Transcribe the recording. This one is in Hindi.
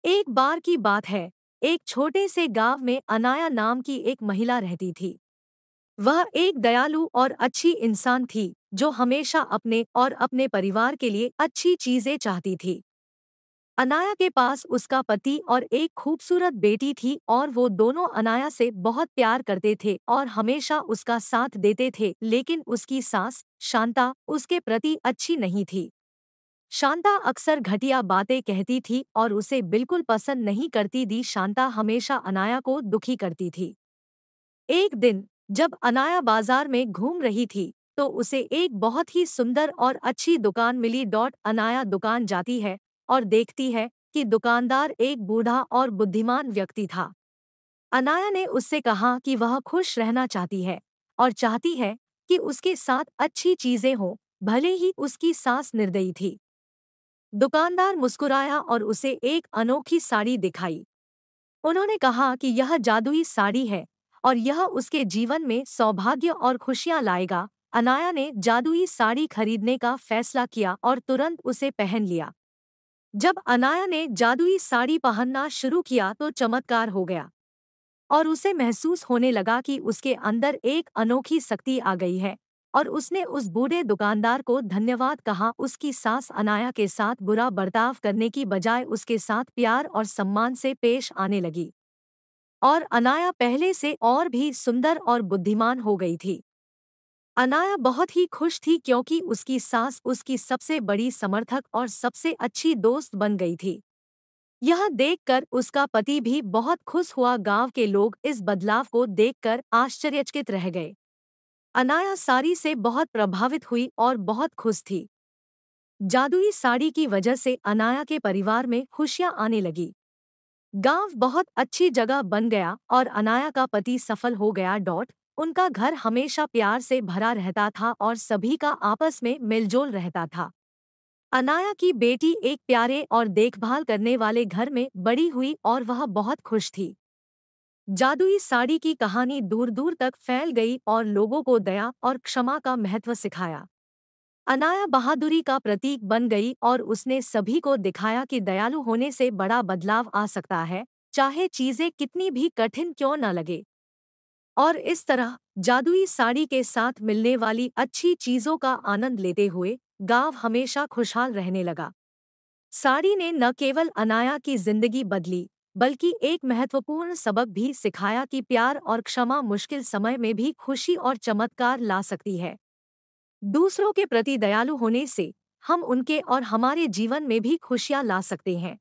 एक बार की बात है। एक छोटे से गांव में अनाया नाम की एक महिला रहती थी। वह एक दयालु और अच्छी इंसान थी जो हमेशा अपने और अपने परिवार के लिए अच्छी चीजें चाहती थी। अनाया के पास उसका पति और एक खूबसूरत बेटी थी और वो दोनों अनाया से बहुत प्यार करते थे और हमेशा उसका साथ देते थे, लेकिन उसकी सास शांता उसके प्रति अच्छी नहीं थी। शांता अक्सर घटिया बातें कहती थी और उसे बिल्कुल पसंद नहीं करती थी। शांता हमेशा अनाया को दुखी करती थी। एक दिन जब अनाया बाजार में घूम रही थी तो उसे एक बहुत ही सुंदर और अच्छी दुकान मिली। अनाया दुकान जाती है और देखती है कि दुकानदार एक बूढ़ा और बुद्धिमान व्यक्ति था। अनाया ने उससे कहा कि वह खुश रहना चाहती है और चाहती है कि उसके साथ अच्छी चीजें हों, भले ही उसकी सास निर्दयी थी। दुकानदार मुस्कुराया और उसे एक अनोखी साड़ी दिखाई। उन्होंने कहा कि यह जादुई साड़ी है और यह उसके जीवन में सौभाग्य और खुशियां लाएगा। अनाया ने जादुई साड़ी खरीदने का फैसला किया और तुरंत उसे पहन लिया। जब अनाया ने जादुई साड़ी पहनना शुरू किया तो चमत्कार हो गया और उसे महसूस होने लगा कि उसके अंदर एक अनोखी शक्ति आ गई है। और उसने उस बूढ़े दुकानदार को धन्यवाद कहा। उसकी सास अनाया के साथ बुरा बर्ताव करने की बजाय उसके साथ प्यार और सम्मान से पेश आने लगी और अनाया पहले से और भी सुंदर और बुद्धिमान हो गई थी। अनाया बहुत ही खुश थी क्योंकि उसकी सास उसकी सबसे बड़ी समर्थक और सबसे अच्छी दोस्त बन गई थी। यह देखकर उसका पति भी बहुत खुश हुआ। गांव के लोग इस बदलाव को देखकर आश्चर्यचकित रह गए। अनाया साड़ी से बहुत प्रभावित हुई और बहुत खुश थी। जादुई साड़ी की वजह से अनाया के परिवार में खुशियां आने लगी। गांव बहुत अच्छी जगह बन गया और अनाया का पति सफल हो गया। उनका घर हमेशा प्यार से भरा रहता था और सभी का आपस में मिलजोल रहता था। अनाया की बेटी एक प्यारे और देखभाल करने वाले घर में बड़ी हुई और वह बहुत खुश थी। जादुई साड़ी की कहानी दूर दूर तक फैल गई और लोगों को दया और क्षमा का महत्व सिखाया। अनाया बहादुरी का प्रतीक बन गई और उसने सभी को दिखाया कि दयालु होने से बड़ा बदलाव आ सकता है, चाहे चीजें कितनी भी कठिन क्यों न लगे। और इस तरह जादुई साड़ी के साथ मिलने वाली अच्छी चीजों का आनंद लेते हुए गांव हमेशा खुशहाल रहने लगा। साड़ी ने न केवल अनाया की जिंदगी बदली, बल्कि एक महत्वपूर्ण सबक भी सिखाया कि प्यार और क्षमा मुश्किल समय में भी खुशी और चमत्कार ला सकती है। दूसरों के प्रति दयालु होने से हम उनके और हमारे जीवन में भी खुशियां ला सकते हैं।